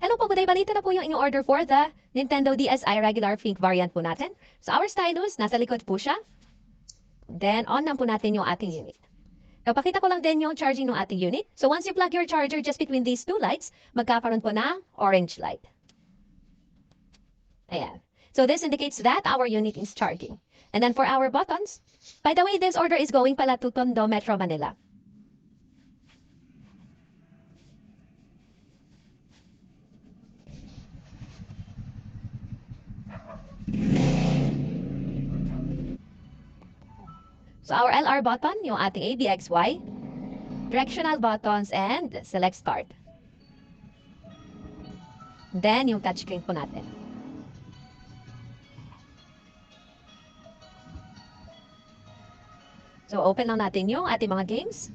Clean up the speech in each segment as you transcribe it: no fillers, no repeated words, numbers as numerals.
Hello po, good day. Balita na po yung inyong order for the Nintendo DSi regular pink variant po natin. So our stylus, nasa likod po siya. Then on lang po natin yung ating unit. Now, pakita ko lang din yung charging ng ating unit. So once you plug your charger just between these two lights, magkakaroon po ng orange light. Ayan. So this indicates that our unit is charging. And then for our buttons, by the way, this order is going pala to Tondo, Metro Manila. So our LR button, yung ating ABXY, directional buttons, and select start. Then yung touchscreen po natin. So open lang natin yung ating mga games.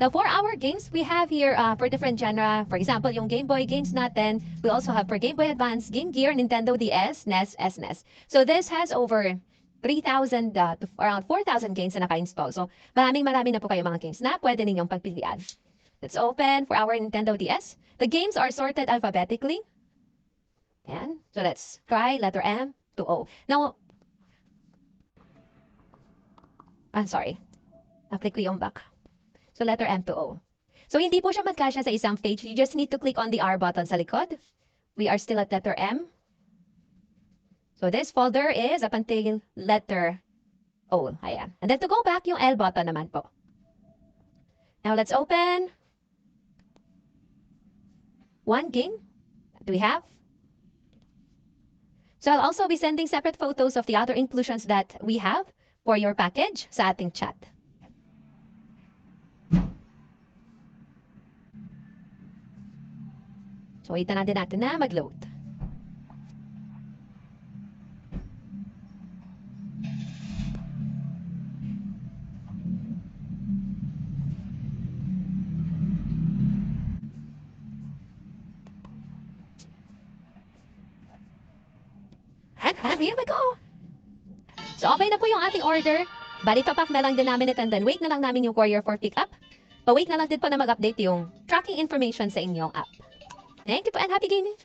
Now, for our games, we have here for different genre. For example, yung Game Boy games natin. We also have for Game Boy Advance, Game Gear, Nintendo DS, NES, SNES. So this has over 3,000 to around 4,000 games na naka-install. So marami na po kayo mga games na pwede ninyong pagpilian. Let's open for our Nintendo DS. The games are sorted alphabetically. Ayan. So let's try letter M to O. Now, sorry. Na-click ko yung back. So letter M to O. So hindi po siya magkasya sa isang page. You just need to click on the R button sa likod. We are still at letter M. So this folder is up until letter O. Ayan. And then to go back, yung L button naman po. Now let's open one game that we have. So I'll also be sending separate photos of the other inclusions that we have for your package sa ating chat. So, waitan natin na mag-load. And here we go! So, okay na po yung ating order. Bali, papak na lang din namin and then wait na lang namin yung courier for pick-up. Pa-wait na lang din po na mag-update yung tracking information sa inyong app. Thank you po and happy gaming!